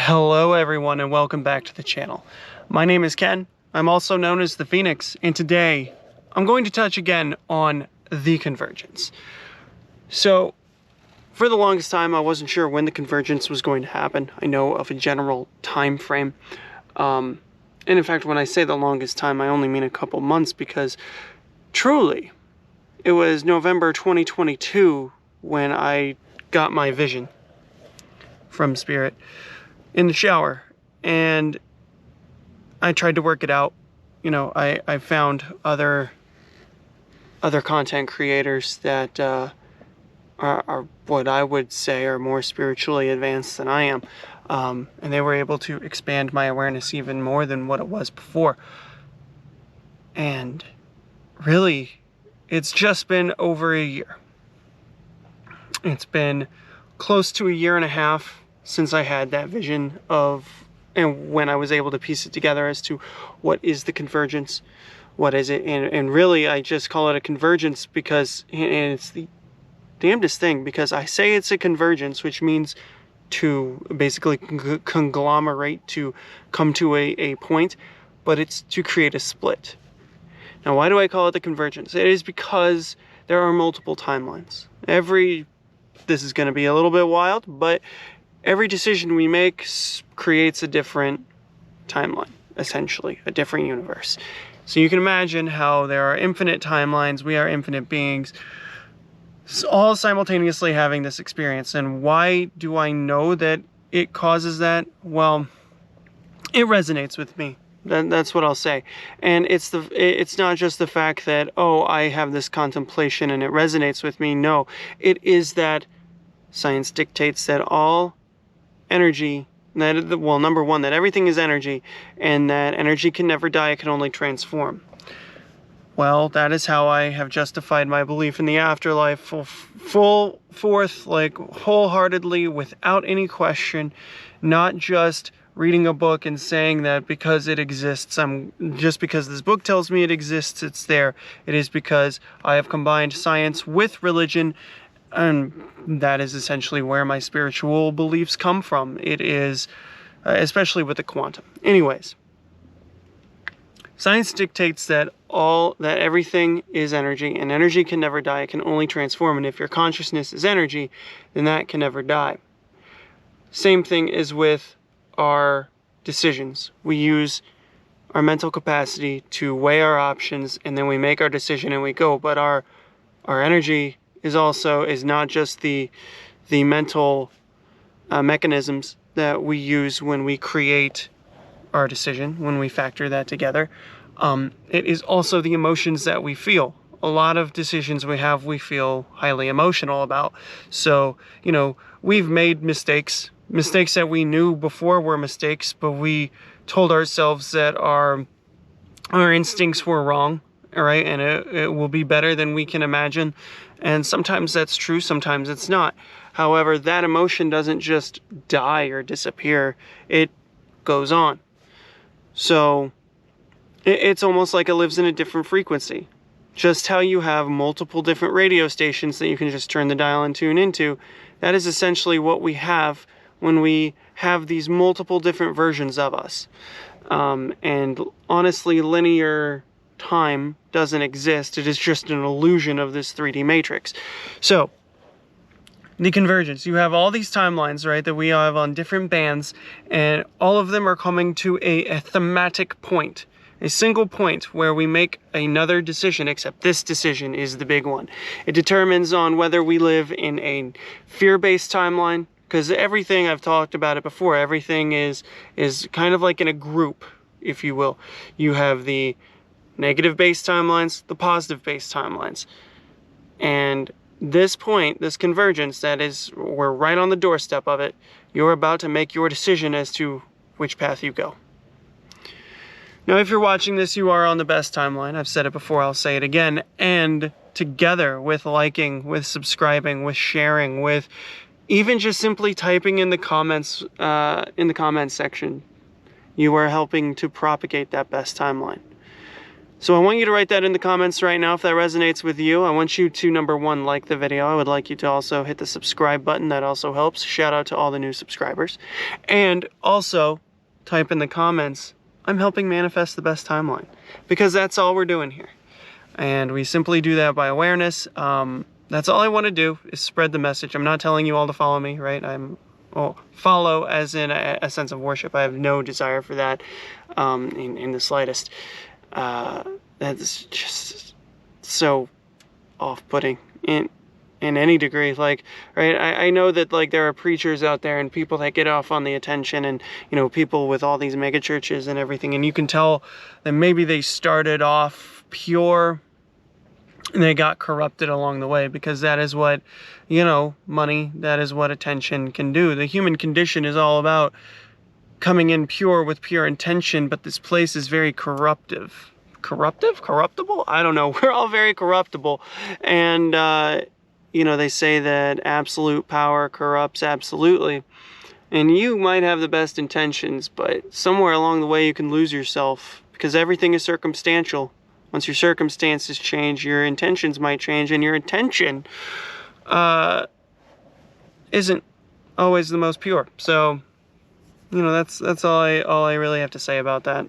Hello everyone and welcome back to the channel. My name is Ken. I'm also known as the Phoenix, and today I'm going to touch again on the Convergence. So for the longest time I wasn't sure when the Convergence was going to happen. I know of a general time frame. And in fact, when I say the longest time, I only mean a couple months, because truly it was November 2022 when I got my vision from Spirit in the shower, and I tried to work it out. You know, I found other content creators that are what I would say are more spiritually advanced than I am, and they were able to expand my awareness even more than what it was before. And really, it's just been over a year. It's been close to a year and a half since I had that vision of, and when I was able to piece it together as to what is the Convergence, what is it, and really I just call it a convergence because, and it's the damnedest thing, because I say it's a convergence, which means to basically conglomerate, to come to a point, but it's to create a split. Now, why do I call it the Convergence? It is because there are multiple timelines. This is going to be a little bit wild, but every decision we make creates a different timeline, essentially, a different universe. So you can imagine how there are infinite timelines, we are infinite beings, all simultaneously having this experience. And why do I know that it causes that? Well, it resonates with me. That's what I'll say. And it's not just the fact that, oh, I have this contemplation and it resonates with me. No, it is that science dictates that all energy, well, number one, that everything is energy, and that energy can never die, it can only transform. Well, that is how I have justified my belief in the afterlife full forth, like wholeheartedly, without any question, not just reading a book and saying that because it exists, just because this book tells me it exists, it's there. It is because I have combined science with religion, and that is essentially where my spiritual beliefs come from. It is, especially with the quantum. Anyways, science dictates that everything is energy, and energy can never die, it can only transform. And if your consciousness is energy, then that can never die. Same thing is with our decisions. We use our mental capacity to weigh our options, and then we make our decision and we go. But our energy is not just the mental mechanisms that we use when we create our decision, when we factor that together. It is also the emotions that we feel. A lot of decisions we feel highly emotional about. So, you know, we've made mistakes that we knew before were mistakes, but we told ourselves that our instincts were wrong, all right, and it will be better than we can imagine. And sometimes that's true, sometimes it's not. However, that emotion doesn't just die or disappear, it goes on. So it's almost like it lives in a different frequency. Just how you have multiple different radio stations that you can just turn the dial and tune into, that is essentially what we have when we have these multiple different versions of us. And honestly, linear time doesn't exist. It is just an illusion of this 3D matrix. So, the Convergence, you have all these timelines, right, that we have on different bands, and all of them are coming to a thematic point. A single point where we make another decision, except this decision is the big one. It determines on whether we live in a fear-based timeline, because everything, I've talked about it before, everything is kind of like in a group, if you will. You have the negative-based timelines, the positive-based timelines. And this point, this convergence, we're right on the doorstep of it. You're about to make your decision as to which path you go. Now, if you're watching this, you are on the best timeline. I've said it before, I'll say it again. And together with liking, with subscribing, with sharing, with even just simply typing in the comments section, you are helping to propagate that best timeline. So I want you to write that in the comments right now if that resonates with you. I want you to, number one, like the video. I would like you to also hit the subscribe button. That also helps. Shout out to all the new subscribers. And also type in the comments, I'm helping manifest the best timeline. Because that's all we're doing here. And we simply do that by awareness. That's all I want to do is spread the message. I'm not telling you all to follow me, right? Follow as in a sense of worship. I have no desire for that in the slightest. That's just so off-putting in any degree. Like, right, I know that like there are preachers out there and people that get off on the attention, and you know, people with all these mega churches and everything, and you can tell that maybe they started off pure and they got corrupted along the way, because that is what, you know, money, that is what attention can do. The human condition is all about coming in pure with pure intention, but this place is very corruptive. Corruptible? I don't know. We're all very corruptible. And, you know, they say that absolute power corrupts absolutely. And you might have the best intentions, but somewhere along the way you can lose yourself, because everything is circumstantial. Once your circumstances change, your intentions might change, and your intention isn't always the most pure. So, you know, that's all I really have to say about that.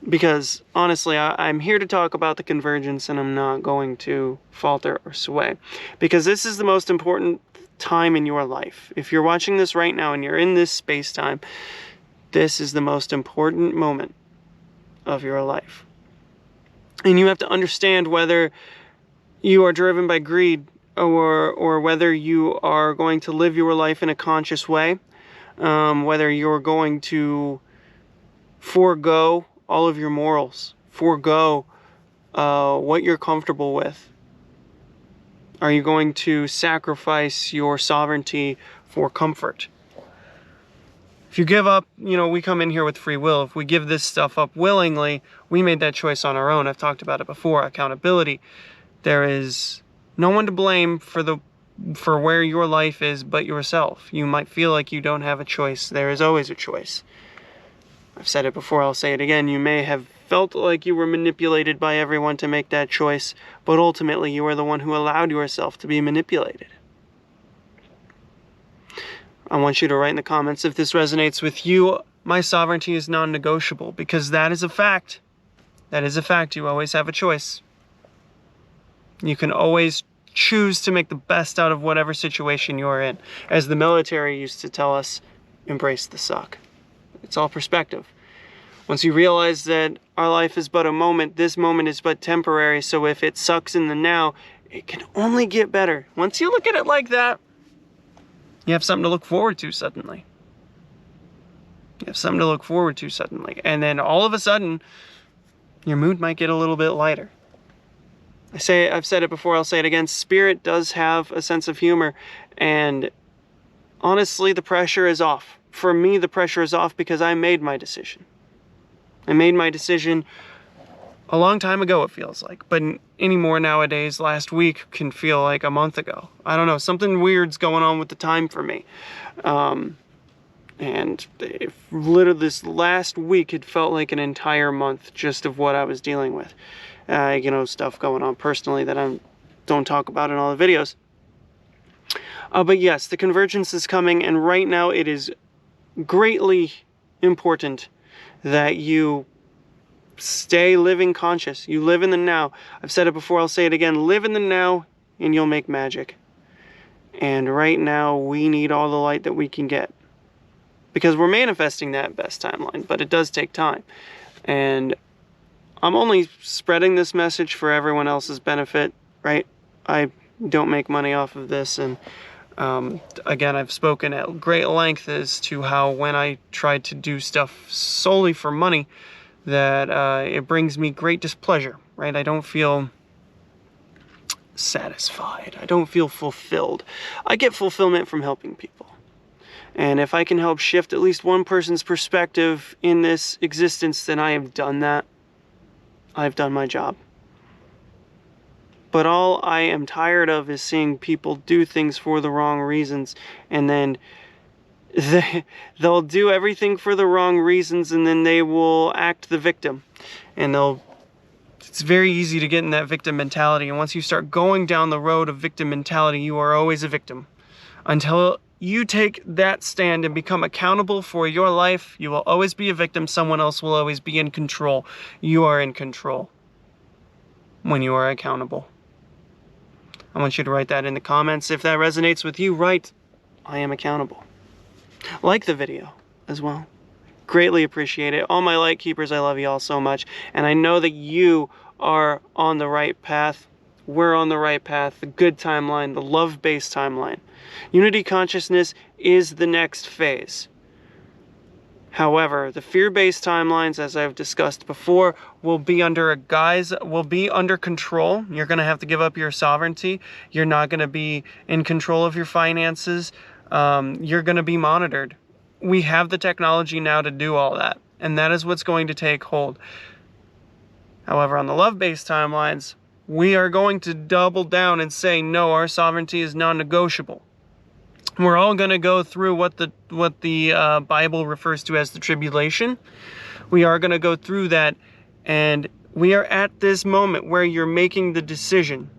Because honestly, I'm here to talk about the convergence, and I'm not going to falter or sway, because this is the most important time in your life. If you're watching this right now and you're in this space-time, this is the most important moment of your life. And you have to understand whether you are driven by greed or whether you are going to live your life in a conscious way, whether you're going to forego all of your morals, forego what you're comfortable with. Are you going to sacrifice your sovereignty for comfort? If you give up, you know, we come in here with free will. If we give this stuff up willingly, we made that choice on our own. I've talked about it before, accountability. There is no one to blame for where your life is but yourself. You might feel like you don't have a choice. There is always a choice. I've said it before, I'll say it again. You may have felt like you were manipulated by everyone to make that choice, but ultimately you are the one who allowed yourself to be manipulated. I want you to write in the comments if this resonates with you. My sovereignty is non-negotiable, because that is a fact. That is a fact. You always have a choice. You can always choose to make the best out of whatever situation you're in. As the military used to tell us, embrace the suck. It's all perspective. Once you realize that our life is but a moment, this moment is but temporary, so if it sucks in the now, it can only get better. Once you look at it like that, you have something to look forward to suddenly. You have something to look forward to suddenly. And then all of a sudden, your mood might get a little bit lighter. I've said it before, I'll say it again. Spirit does have a sense of humor. And honestly, the pressure is off. For me, the pressure is off because I made my decision. I made my decision a long time ago, it feels like. But anymore nowadays, last week can feel like a month ago. I don't know, something weird's going on with the time for me. And literally this last week, it felt like an entire month just of what I was dealing with. You know, stuff going on personally that I don't talk about in all the videos. But yes, the convergence is coming, and right now it is greatly important that you stay living conscious. You live in the now. I've said it before, I'll say it again. Live in the now and you'll make magic. And right now we need all the light that we can get, because we're manifesting that best timeline, but it does take time. And I'm only spreading this message for everyone else's benefit, right? I don't make money off of this. And again, I've spoken at great length as to how when I tried to do stuff solely for money, that it brings me great displeasure, right? I don't feel satisfied. I don't feel fulfilled. I get fulfillment from helping people. And if I can help shift at least one person's perspective in this existence, then I have done that. I've done my job. But all I am tired of is seeing people do things for the wrong reasons, and then they'll do everything for the wrong reasons, and then they will act the victim, and they'll It's very easy to get in that victim mentality, and once you start going down the road of victim mentality, you are always a victim. Until you take that stand and become accountable for your life, you will always be a victim. Someone else will always be in control. You are in control when you are accountable. I want you to write that in the comments. If that resonates with you, write, I am accountable. Like the video as well. Greatly appreciate it. All my light keepers, I love you all so much. And I know that you are on the right path. We're on the right path. The good timeline, the love-based timeline. Unity consciousness is the next phase. However, the fear-based timelines, as I've discussed before, will be under control. You're going to have to give up your sovereignty. You're not going to be in control of your finances. You're going to be monitored. We have the technology now to do all that, and that is what's going to take hold. However, on the love-based timelines, we are going to double down and say, no, our sovereignty is non-negotiable. We're all going to go through what the Bible refers to as the tribulation. We are going to go through that, and we are at this moment where you're making the decision.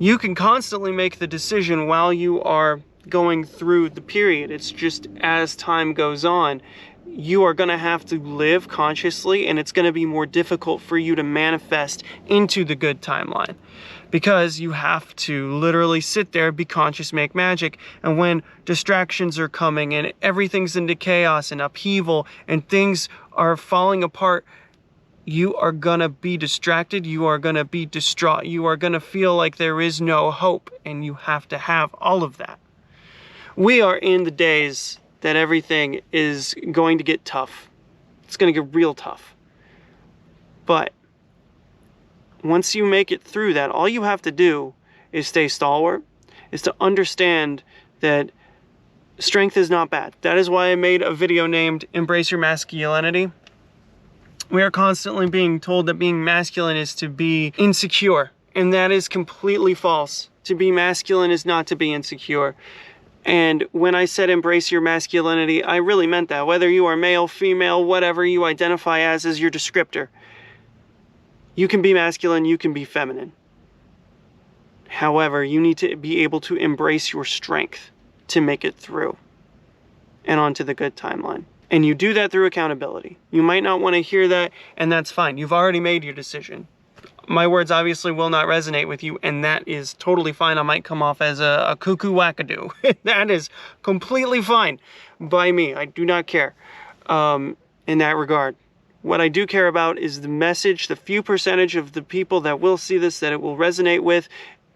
You can constantly make the decision while you are going through the period. It's just as time goes on, you are going to have to live consciously, and it's going to be more difficult for you to manifest into the good timeline, because you have to literally sit there, be conscious, make magic. And when distractions are coming and everything's into chaos and upheaval and things are falling apart, you are gonna be distracted, you are gonna be distraught, you are gonna feel like there is no hope, and you have to have all of that. We are in the days that everything is going to get tough. It's going to get real tough. But once you make it through that, all you have to do is stay stalwart, is to understand that strength is not bad. That is why I made a video named Embrace Your Masculinity. We are constantly being told that being masculine is to be insecure, and that is completely false. To be masculine is not to be insecure. And when I said embrace your masculinity, I really meant that. Whether you are male, female, whatever you identify as your descriptor. You can be masculine, you can be feminine. However, you need to be able to embrace your strength to make it through and onto the good timeline. And you do that through accountability. You might not want to hear that, and that's fine. You've already made your decision. My words obviously will not resonate with you, and that is totally fine. I might come off as a cuckoo wackadoo. That is completely fine by me. I do not care in that regard. What I do care about is the message, the few percentage of the people that will see this, that it will resonate with.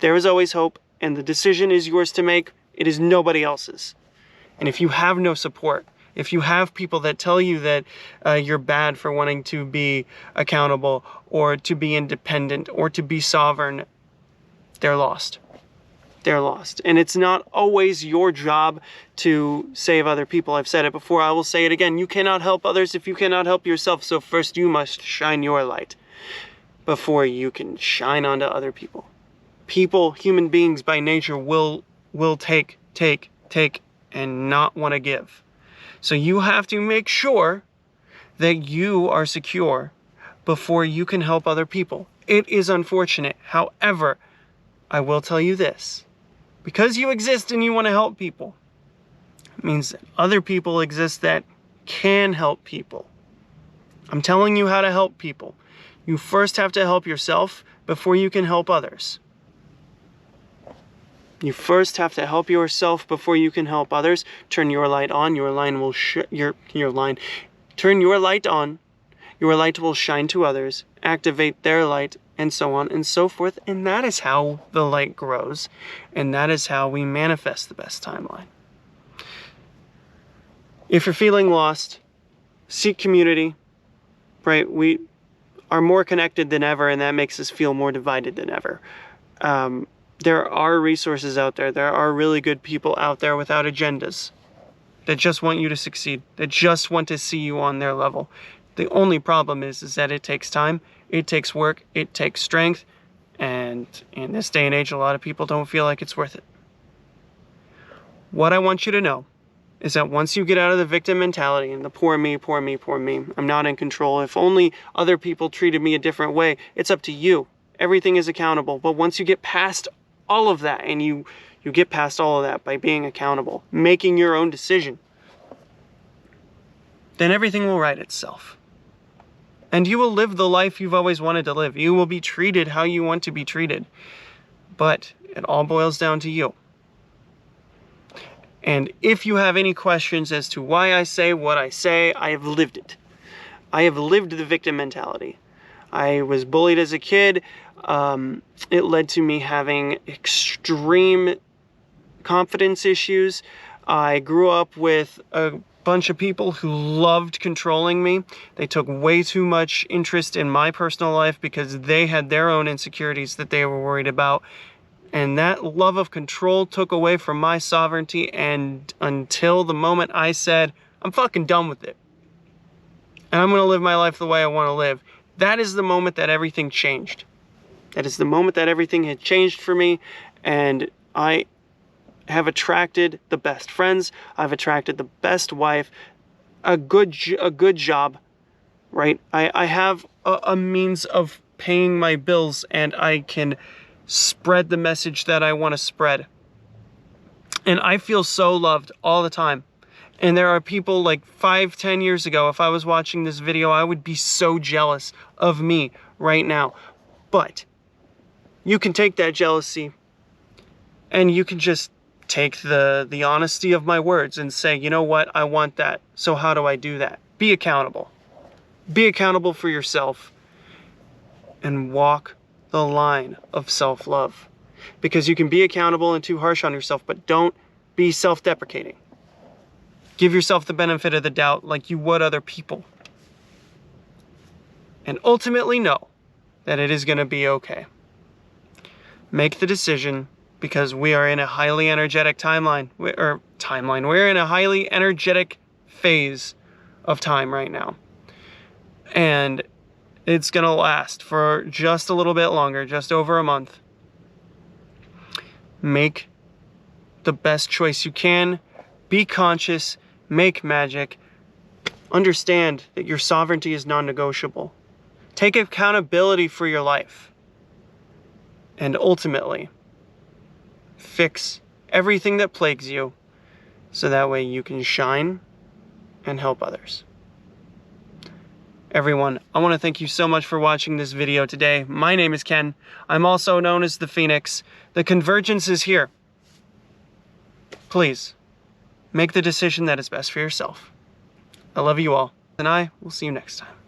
There is always hope, and the decision is yours to make. It is nobody else's. And if you have no support, if you have people that tell you that you're bad for wanting to be accountable or to be independent or to be sovereign, they're lost. They're lost. And it's not always your job to save other people. I've said it before. I will say it again. You cannot help others if you cannot help yourself. So first you must shine your light before you can shine onto other people. People, human beings by nature will take, and not want to give. So you have to make sure that you are secure before you can help other people. It is unfortunate. However, I will tell you this. Because you exist and you want to help people, it means that other people exist that can help people. I'm telling you how to help people. You first have to help yourself before you can help others. You first have to help yourself before you can help others. Turn your light on. Your line will turn your light on. Your light will shine to others. Activate their light, and so on and so forth. And that is how the light grows, and that is how we manifest the best timeline. If you're feeling lost, seek community. Right? We are more connected than ever, and that makes us feel more divided than ever. There are resources out there. There are really good people out there without agendas that just want you to succeed, that just want to see you on their level. The only problem is that it takes time, it takes work, it takes strength, and in this day and age, a lot of people don't feel like it's worth it. What I want you to know is that once you get out of the victim mentality and the poor me, poor me, poor me, I'm not in control. If only other people treated me a different way, it's up to you. Everything is accountable. But once you get past all of that, and you get past all of that by being accountable, making your own decision, then everything will right itself. And you will live the life you've always wanted to live. You will be treated how you want to be treated. But it all boils down to you. And if you have any questions as to why I say what I say, I have lived it. I have lived the victim mentality. I was bullied as a kid. It led to me having extreme confidence issues. I grew up with a bunch of people who loved controlling me. They took way too much interest in my personal life because they had their own insecurities that they were worried about. And that love of control took away from my sovereignty, and until the moment I said, I'm fucking done with it, and I'm going to live my life the way I want to live, that is the moment that everything changed. That is the moment that everything had changed for me, and I have attracted the best friends, I've attracted the best wife, a good job, right? I have a means of paying my bills, and I can spread the message that I want to spread. And I feel so loved all the time. And there are people like 5-10 years ago, if I was watching this video, I would be so jealous of me right now. But you can take that jealousy and you can just take the honesty of my words and say, you know what, I want that. So how do I do that? Be accountable. Be accountable for yourself and walk the line of self-love, because you can be accountable and too harsh on yourself, but don't be self-deprecating. Give yourself the benefit of the doubt like you would other people, and ultimately know that it is going to be okay. Make the decision, because we are in a highly energetic we're in a highly energetic phase of time right now, and it's going to last for just a little bit longer, just over a month. Make the best choice you can. Be conscious. Make magic. Understand that your sovereignty is non-negotiable. Take accountability for your life. And ultimately, fix everything that plagues you so that way you can shine and help others. Everyone, I want to thank you so much for watching this video today. My name is Ken. I'm also known as the Phoenix. The Convergence is here. Please, make the decision that is best for yourself. I love you all, and I will see you next time.